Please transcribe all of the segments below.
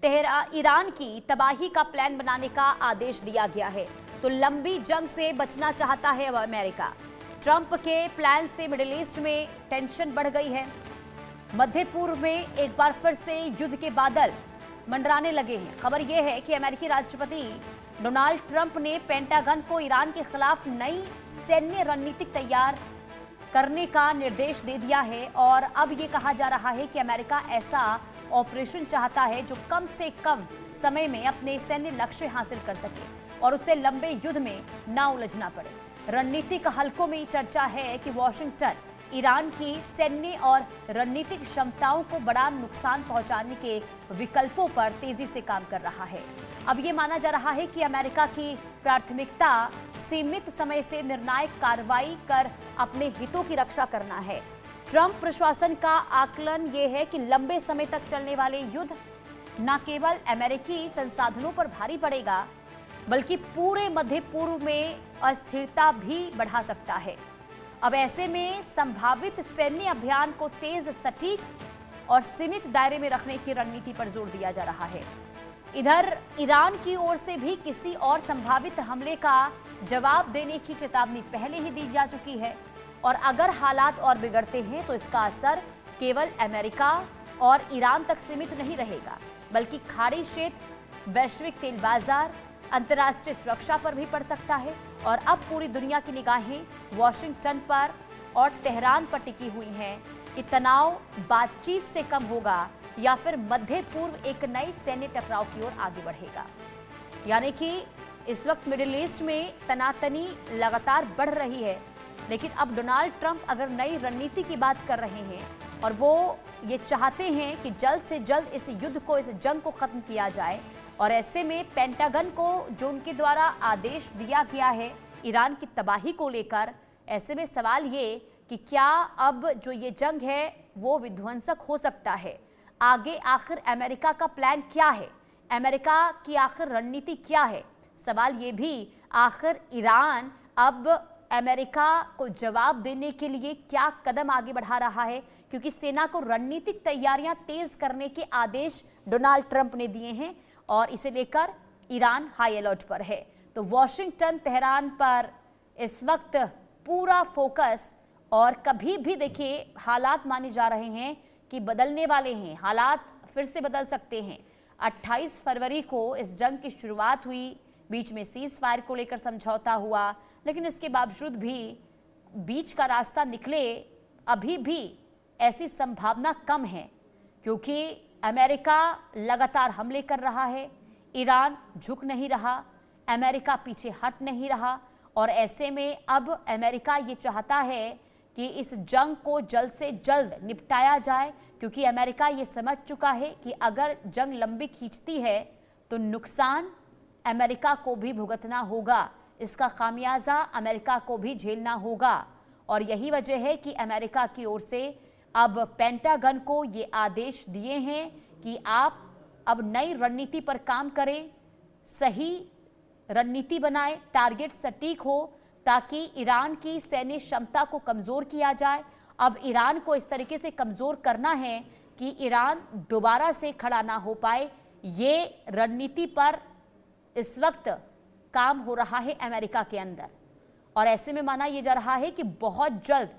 Iran की तबाही का प्लान बनाने का आदेश दिया गया है। तो लंबी जंग से बचना चाहता है अब अमेरिका। ट्रंप के प्लान से मिडिल ईस्ट में टेंशन बढ़ गई है। मध्य पूर्व में एक बार फिर से युद्ध के बादल मंडराने लगे हैं। खबर यह है कि अमेरिकी राष्ट्रपति डोनाल्ड ट्रंप ने पेंटागन को ईरान के खिलाफ नई सैन्य रणनीति तैयार करने का निर्देश दे दिया है और अब यह कहा जा रहा है कि अमेरिका ऐसा ऑपरेशन चाहता है जो कम से कम समय में अपने सैन्य लक्ष्य हासिल कर सके और उससे लंबे युद्ध में ना उलझना पड़े। रणनीतिक हलकों में चर्चा है कि वॉशिंगटन ईरान की सैन्य और रणनीतिक क्षमताओं को बड़ा नुकसान पहुंचाने के विकल्पों पर तेजी से काम कर रहा है। अब ये माना जा रहा है कि अमेरिका की प्राथमिकता सीमित समय से निर्णायक कार्रवाई कर अपने हितों की रक्षा करना है। ट्रंप प्रशासन का आकलन ये है कि लंबे समय तक चलने वाले युद्ध न केवल अमेरिकी संसाधनों पर भारी पड़ेगा बल्कि पूरे मध्य पूर्व में अस्थिरता भी बढ़ा सकता है। अब ऐसे में संभावित सैन्य अभियान को तेज, सटीक और सीमित दायरे में रखने की रणनीति पर जोर दिया जा रहा है। इधर ईरान की ओर से भी किसी और संभावित हमले का जवाब देने की चेतावनी पहले ही दी जा चुकी है और अगर हालात और बिगड़ते हैं तो इसका असर केवल अमेरिका और ईरान तक सीमित नहीं रहेगा बल्कि खाड़ी क्षेत्र, वैश्विक तेल बाजार, अंतर्राष्ट्रीय सुरक्षा पर भी पड़ सकता है। और अब पूरी दुनिया की निगाहें वॉशिंगटन पर और तेहरान पर टिकी हुई हैं कि तनाव बातचीत से कम होगा या फिर मध्य पूर्व एक नई सैन्य टकराव की ओर आगे बढ़ेगा। यानी कि इस वक्त मिडिल ईस्ट में तनातनी लगातार बढ़ रही है, लेकिन अब डोनाल्ड ट्रंप अगर नई रणनीति की बात कर रहे हैं और वो ये चाहते हैं कि जल्द से जल्द इस युद्ध को, इस जंग को खत्म किया जाए और ऐसे में पेंटागन को जो उनके द्वारा आदेश दिया गया है ईरान की तबाही को लेकर, ऐसे में सवाल ये कि क्या अब जो ये जंग है वो विध्वंसक हो सकता है। आगे आखिर अमेरिका का प्लान क्या है, अमेरिका की आखिर रणनीति क्या है। सवाल ये भी आखिर ईरान अब अमेरिका को जवाब देने के लिए क्या कदम आगे बढ़ा रहा है, क्योंकि सेना को रणनीतिक तैयारियां तेज करने के आदेश डोनाल्ड ट्रंप ने दिए हैं और इसे लेकर ईरान हाई अलर्ट पर है। तो वॉशिंगटन तेहरान पर इस वक्त पूरा फोकस और कभी भी देखिए हालात माने जा रहे हैं कि बदलने वाले हैं, हालात फिर से बदल सकते हैं। 28 फरवरी को इस जंग की शुरुआत हुई, बीच में सीज फायर को लेकर समझौता हुआ, लेकिन इसके बावजूद भी बीच का रास्ता निकले अभी भी ऐसी संभावना कम है क्योंकि अमेरिका लगातार हमले कर रहा है, ईरान झुक नहीं रहा, अमेरिका पीछे हट नहीं रहा और ऐसे में अब अमेरिका ये चाहता है कि इस जंग को जल्द से जल्द निपटाया जाए क्योंकि अमेरिका ये समझ चुका है कि अगर जंग लंबी खींचती है तो नुकसान अमेरिका को भी भुगतना होगा, इसका खामियाजा अमेरिका को भी झेलना होगा। और यही वजह है कि अमेरिका की ओर से अब पेंटागन को ये आदेश दिए हैं कि आप अब नई रणनीति पर काम करें, सही रणनीति बनाएं, टारगेट सटीक हो ताकि ईरान की सैन्य क्षमता को कमज़ोर किया जाए। अब ईरान को इस तरीके से कमज़ोर करना है कि ईरान दोबारा से खड़ा ना हो पाए। ये रणनीति पर इस वक्त काम हो रहा है अमेरिका के अंदर और ऐसे में माना यह जा रहा है कि बहुत जल्द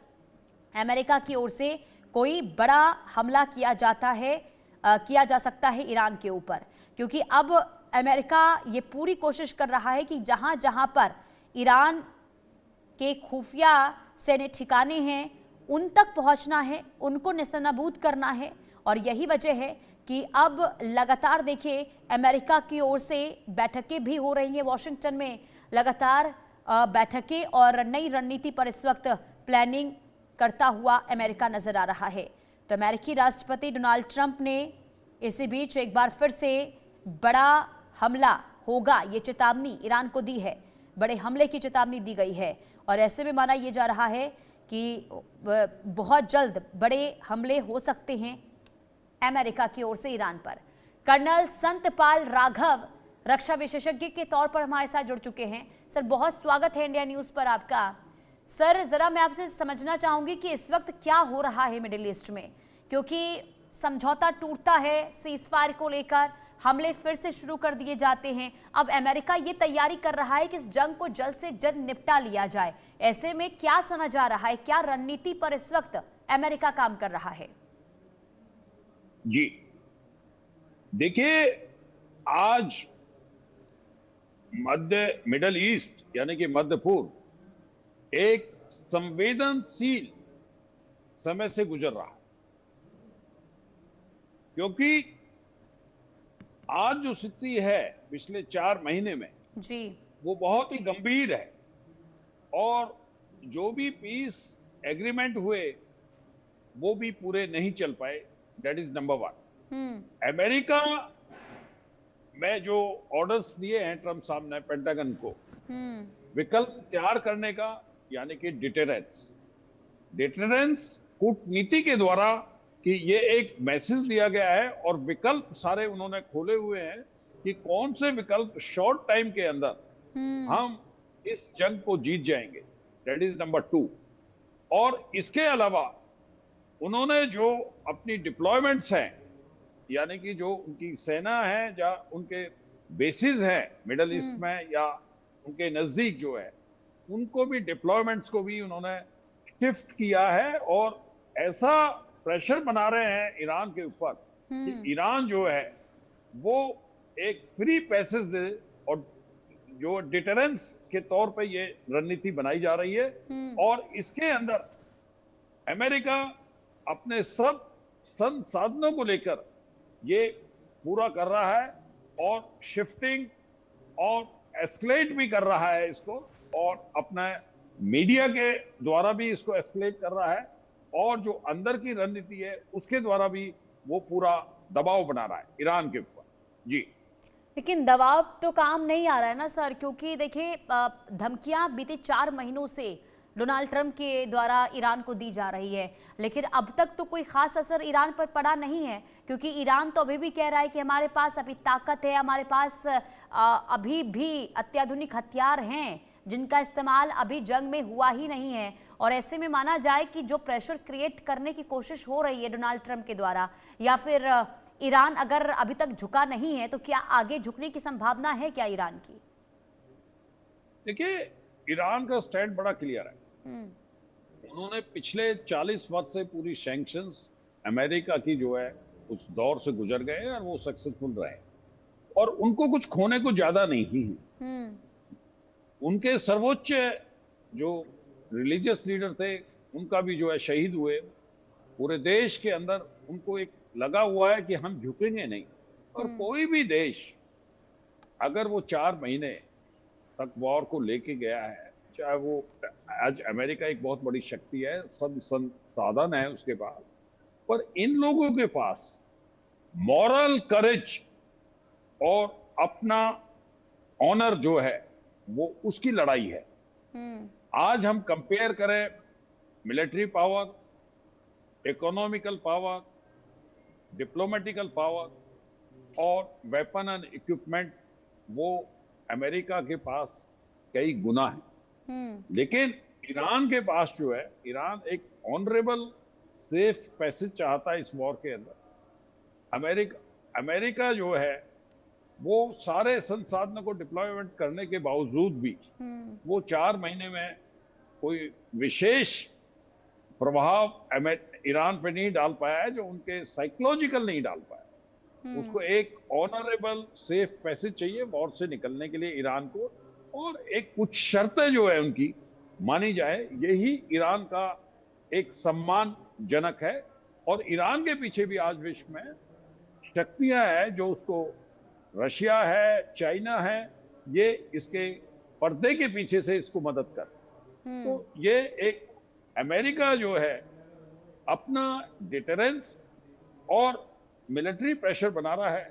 अमेरिका की ओर से कोई बड़ा हमला किया जा सकता है ईरान के ऊपर, क्योंकि अब अमेरिका ये पूरी कोशिश कर रहा है कि जहां जहां पर ईरान के खुफिया सैन्य ठिकाने हैं उन तक पहुंचना है, उनको नेस्तनाबूद करना है। और यही वजह है कि अब लगातार देखिए अमेरिका की ओर से बैठकें भी हो रही हैं, वॉशिंगटन में लगातार बैठकें और नई रणनीति पर इस वक्त प्लानिंग करता हुआ अमेरिका नजर आ रहा है। तो अमेरिकी राष्ट्रपति डोनाल्ड ट्रंप ने इसी बीच एक बार फिर से बड़ा हमला होगा ये चेतावनी ईरान को दी है, बड़े हमले की चेतावनी दी गई है और ऐसे में माना यह जा रहा है कि बहुत जल्द बड़े हमले हो सकते हैं अमेरिका की ओर से ईरान पर। कर्नल संतपाल राघव रक्षा विशेषज्ञ के तौर पर हमारे साथ जुड़ चुके हैं। सर, बहुत स्वागत है इंडिया न्यूज पर आपका। सर, जरा मैं आपसे समझना चाहूंगी कि इस वक्त क्या हो रहा है मिडिल ईस्ट में, क्योंकि समझौता टूटता है सीज फायर को लेकर, हमले फिर से शुरू कर दिए जाते हैं। अब अमेरिका ये तैयारी कर रहा है कि इस जंग को जल्द से जल्द निपटा लिया जाए। ऐसे में क्या समझ आ रहा है, क्या रणनीति पर इस वक्त अमेरिका काम कर रहा है? जी देखिए, आज मिडल ईस्ट यानी कि मध्य पूर्व एक संवेदनशील समय से गुजर रहा है, क्योंकि आज जो स्थिति है पिछले 4 महीने में जी, वो बहुत ही गंभीर है। और जो भी पीस एग्रीमेंट हुए वो भी पूरे नहीं चल पाए। That is number 1। अमेरिका में जो ऑर्डर्स दिए हैं ट्रंप साहब ने पेंटागन को विकल्प तैयार करने का, यानी कि डिटरेंस कूटनीति के द्वारा, कि ये एक मैसेज दिया गया है और विकल्प सारे उन्होंने खोले हुए हैं कि कौन से विकल्प शॉर्ट टाइम के अंदर हम इस जंग को जीत जाएंगे। That is number 2। और इसके अलावा उन्होंने जो अपनी डिप्लॉयमेंट्स हैं, यानी कि जो उनकी सेना है या उनके बेसिस हैं मिडल ईस्ट में या उनके नजदीक जो है, उनको भी डिप्लॉयमेंट्स को भी उन्होंने शिफ्ट किया है और ऐसा प्रेशर बना रहे हैं ईरान के ऊपर कि ईरान जो है वो एक फ्री पैसेज दे। और जो डिटरेंस के तौर पे ये रणनीति बनाई जा रही है और इसके अंदर अमेरिका अपने सब संसाधनों को लेकर ये पूरा कर रहा है और शिफ्टिंग और एस्केलेट भी कर रहा है इसको, और अपना मीडिया के द्वारा भी इसको एस्केलेट कर रहा है और जो अंदर की रणनीति है उसके द्वारा भी वो पूरा दबाव बना रहा है ईरान के ऊपर। जी, लेकिन दबाव तो काम नहीं आ रहा है ना सर, क्योंकि देखिए धमकियां बीते 4 महीनों से डोनाल्ड ट्रंप के द्वारा ईरान को दी जा रही है, लेकिन अब तक तो कोई खास असर ईरान पर पड़ा नहीं है, क्योंकि ईरान तो अभी भी कह रहा है कि हमारे पास अभी ताकत है, हमारे पास अभी भी अत्याधुनिक हथियार हैं जिनका इस्तेमाल अभी जंग में हुआ ही नहीं है। और ऐसे में माना जाए कि जो प्रेशर क्रिएट करने की कोशिश हो रही है डोनाल्ड ट्रंप के द्वारा, या फिर ईरान अगर अभी तक झुका नहीं है तो क्या आगे झुकने की संभावना है क्या ईरान की? देखिए, ईरान का स्टैंड बड़ा क्लियर है। उन्होंने पिछले 40 वर्ष से पूरी सैंक्शंस अमेरिका की जो है उस दौर से गुजर गए और वो सक्सेसफुल रहे और उनको कुछ खोने को ज्यादा नहीं ही। उनके सर्वोच्च जो रिलीजियस लीडर थे उनका भी जो है शहीद हुए। पूरे देश के अंदर उनको एक लगा हुआ है कि हम झुकेंगे नहीं। और कोई भी देश अगर वो 4 महीने तक वॉर को लेके गया है, चाहे वो आज अमेरिका एक बहुत बड़ी शक्ति है, सब संसाधन है उसके पास, पर इन लोगों के पास मॉरल करेज और अपना ऑनर जो है वो उसकी लड़ाई है। आज हम कंपेयर करें military power, economical power, diplomatical power और वेपन एंड इक्विपमेंट, वो अमेरिका के पास कई गुना है। लेकिन ईरान के पास जो है, ईरान एक ऑनरेबल सेफ पैसेज चाहता है इस वॉर के अंदर। अमेरिका जो है वो सारे संसाधनों को डिप्लॉयमेंट करने के बावजूद भी वो 4 महीने में कोई विशेष प्रभाव ईरान पे नहीं डाल पाया है, जो उनके साइकोलॉजिकल नहीं डाल पाया। उसको एक ऑनरेबल सेफ पैसेज चाहिए वॉर से निकलने के लिए ईरान को, और एक कुछ शर्तें जो है उनकी मानी जाए, यही ईरान का एक सम्मानजनक है। और ईरान के पीछे भी आज विश्व में शक्तियां हैं, जो उसको रशिया है, चाइना है, ये इसके पर्दे के पीछे से इसको मदद कर। तो ये एक अमेरिका जो है अपना डिटरेंस और मिलिट्री प्रेशर बना रहा है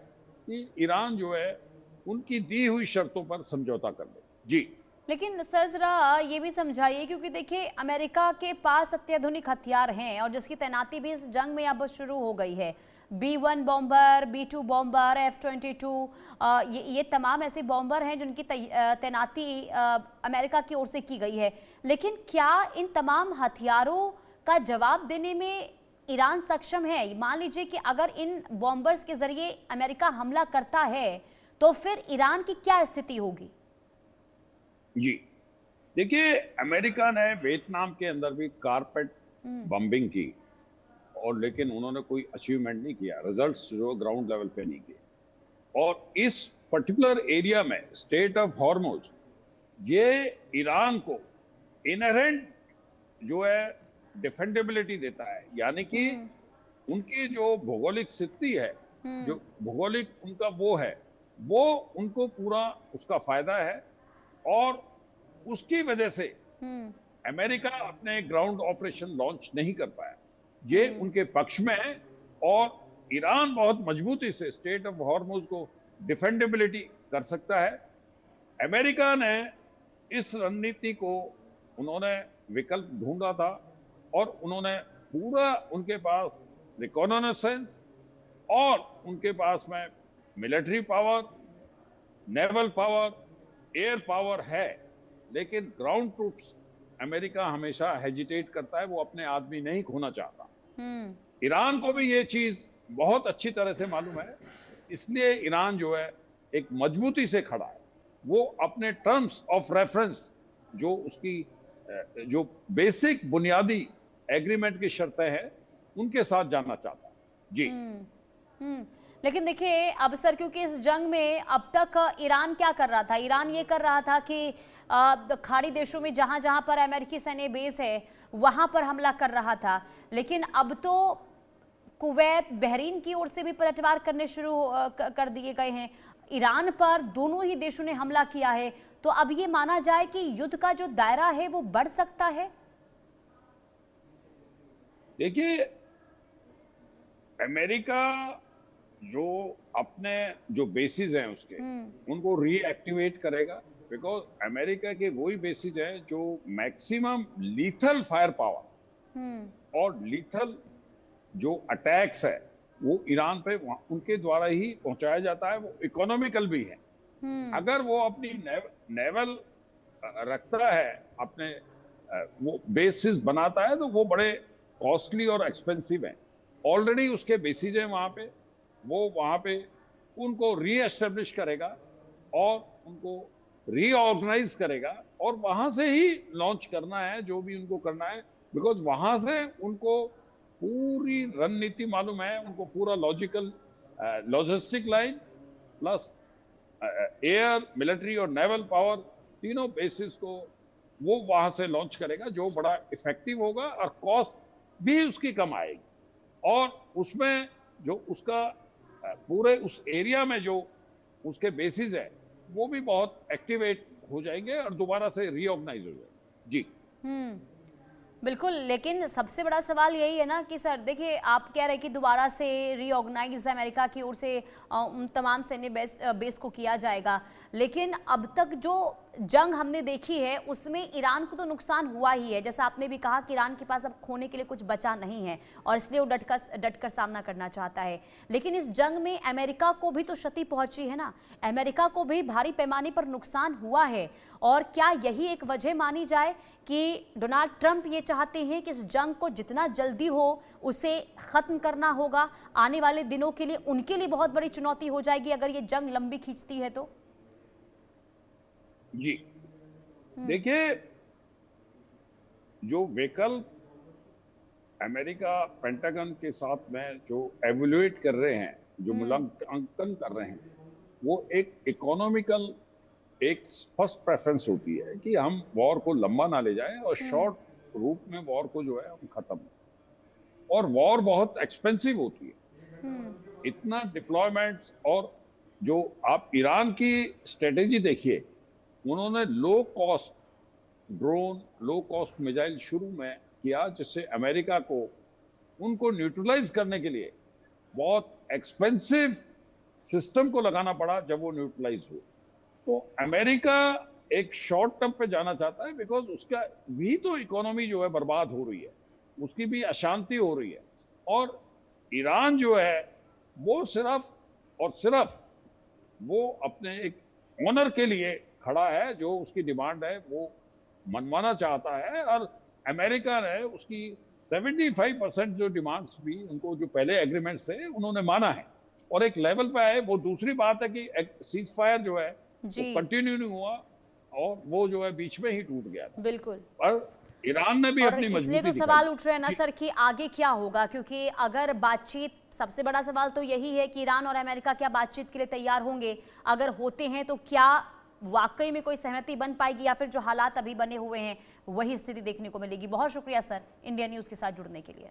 कि ईरान जो है उनकी दी हुई शर्तों पर समझौता कर ले। जी, लेकिन सर जरा ये भी समझाइए, क्योंकि देखिए अमेरिका के पास अत्याधुनिक हथियार हैं और जिसकी तैनाती भी इस जंग में अब शुरू हो गई है। B-1 bomber, B-2 bomber, F-22, ये तमाम ऐसे बॉम्बर हैं जिनकी तैनाती अमेरिका की ओर से की गई है। लेकिन क्या इन तमाम हथियारों का जवाब देने में ईरान सक्षम है? मान लीजिए कि अगर इन बॉम्बर्स के जरिए अमेरिका हमला करता है तो फिर ईरान की क्या स्थिति होगी? जी, देखिए, अमेरिका ने वियतनाम के अंदर भी कारपेट बम्बिंग की, और लेकिन उन्होंने कोई अचीवमेंट नहीं किया, रिजल्ट्स जो ग्राउंड लेवल पे नहीं किए। और इस पर्टिकुलर एरिया में स्टेट ऑफ हॉर्मुज, ये ईरान को इनहेरेंट जो है डिफेंडेबिलिटी देता है, यानी कि उनकी जो भौगोलिक स्थिति है, जो भौगोलिक उनका वो है, वो उनको पूरा उसका फायदा है। और उसकी वजह से अमेरिका अपने ग्राउंड ऑपरेशन लॉन्च नहीं कर पाया, ये उनके पक्ष में है। और ईरान बहुत मजबूती से स्टेट ऑफ हॉर्मुज को डिफेंडेबिलिटी कर सकता है। अमेरिका ने इस रणनीति को उन्होंने विकल्प ढूंढा था, और उन्होंने पूरा उनके पास रिकॉनसेंस और उनके पास में military power, naval power, air power है, लेकिन ग्राउंड ट्रूप्स अमेरिका हमेशा हेजिटेट करता है, वो अपने आदमी नहीं खोना चाहता। ईरान को भी ये चीज बहुत अच्छी तरह से मालूम है, इसलिए ईरान जो है एक मजबूती से खड़ा है। वो अपने टर्म्स ऑफ रेफरेंस, जो उसकी जो बेसिक बुनियादी एग्रीमेंट की शर्तें हैं, उनके साथ जाना चाहता है। जी। लेकिन देखिए अब सर, क्योंकि इस जंग में अब तक ईरान क्या कर रहा था? ईरान ये कर रहा था कि खाड़ी देशों में जहां जहां पर अमेरिकी सैन्य बेस है वहां पर हमला कर रहा था, लेकिन अब तो कुवैत, बहरीन की ओर से भी पलटवार करने शुरू कर दिए गए हैं। ईरान पर दोनों ही देशों ने हमला किया है, तो अब ये माना जाए कि युद्ध का जो दायरा है वो बढ़ सकता है। देखिए, अमेरिका जो अपने जो बेसिस हैं उसके, उनको रीएक्टिवेट करेगा, बिकॉज अमेरिका के वही बेसिस है जो मैक्सिमम लीथल फायर पावर और लीथल जो अटैक्स है वो ईरान पे उनके द्वारा ही पहुंचाया जाता है। वो इकोनॉमिकल भी है। अगर वो अपनी नेवल रखता है, अपने वो बेसिस बनाता है, तो वो बड़े कॉस्टली और एक्सपेंसिव हैं। ऑलरेडी उसके बेसिस हैं वहां पे, वो वहां पे उनको रीएस्टेब्लिश करेगा और उनको रीऑर्गेनाइज करेगा, और वहां से ही लॉन्च करना है जो भी उनको करना है, बिकॉज वहां से उनको पूरी रणनीति मालूम है, उनको पूरा logistic line plus air, military और नेवल पावर, तीनों बेसिस को वो वहां से लॉन्च करेगा, जो बड़ा इफेक्टिव होगा और कॉस्ट भी उसकी कम आएगी। और उसमें जो उसका पूरे उस एरिया में जो उसके बेसिस है वो भी बहुत एक्टिवेट हो जाएंगे और दोबारा से रीऑर्गेनाइज हो जाएंगे। जी। बिल्कुल, लेकिन सबसे बड़ा सवाल यही है ना कि सर देखिए, आप कह रहे हैं कि दोबारा से रीऑर्गेनाइज अमेरिका की ओर से उन तमाम सैन्य बेस को किया जाएगा, लेकिन अब तक जो जंग हमने देखी है उसमें ईरान को तो नुकसान हुआ ही है। जैसा आपने भी कहा कि ईरान के पास अब खोने के लिए कुछ बचा नहीं है और इसलिए वो डटकर सामना करना चाहता है। लेकिन इस जंग में अमेरिका को भी तो क्षति पहुंची है ना, अमेरिका को भी भारी पैमाने पर नुकसान हुआ है। और क्या यही एक वजह मानी जाए कि डोनाल्ड ट्रंप ये चाहते हैं कि इस जंग को जितना जल्दी हो उसे खत्म करना होगा? आने वाले दिनों के लिए उनके लिए बहुत बड़ी चुनौती हो जाएगी अगर ये जंग लंबी खींचती है तो। जी, देखिए, जो विकल्प अमेरिका पेंटागन के साथ में जो एवेल्युएट कर रहे हैं, जो मूल्यांकन कर रहे हैं, वो एक इकोनॉमिकल एक फर्स्ट प्रेफरेंस होती है कि हम वॉर को लंबा ना ले जाएं और शॉर्ट रूप में वॉर को जो है हम खत्म। और वॉर बहुत एक्सपेंसिव होती है, इतना डिप्लॉयमेंट्स। और जो आप ईरान की स्ट्रेटेजी देखिए, उन्होंने low cost drone, low cost missile शुरू में किया, जिससे अमेरिका को उनको न्यूट्रलाइज करने के लिए बहुत एक्सपेंसिव सिस्टम को लगाना पड़ा जब वो न्यूट्रलाइज हुए। तो अमेरिका एक शॉर्ट टर्म पे जाना चाहता है, बिकॉज उसका भी तो इकोनॉमी जो है बर्बाद हो रही है, उसकी भी अशांति हो रही है। और ईरान जो है वो सिर्फ और सिर्फ वो अपने एक ऑनर के लिए खड़ा है, जो उसकी डिमांड है वो मनवाना चाहता है। और अमेरिका ने उसकी 75% जो डिमांड्स भी उनको जो पहले एग्रीमेंट्स थे उन्होंने माना है और एक लेवल पे आए। वो दूसरी बात है कि सीज फायर जो है वो कंटिन्यू नहीं हुआ और वो जो है बीच में ही टूट गया था। बिल्कुल। पर ईरान ने भी और अपनी इसलिए मजबूती तो सवाल उठ रहे हैं ना सर कि आगे क्या होगा, क्योंकि अगर बातचीत, सबसे बड़ा सवाल तो यही है कि ईरान और अमेरिका क्या बातचीत के लिए तैयार होंगे, अगर होते हैं तो क्या वाकई में कोई सहमति बन पाएगी या फिर जो हालात अभी बने हुए हैं वही स्थिति देखने को मिलेगी। बहुत शुक्रिया सर इंडिया न्यूज के साथ जुड़ने के लिए।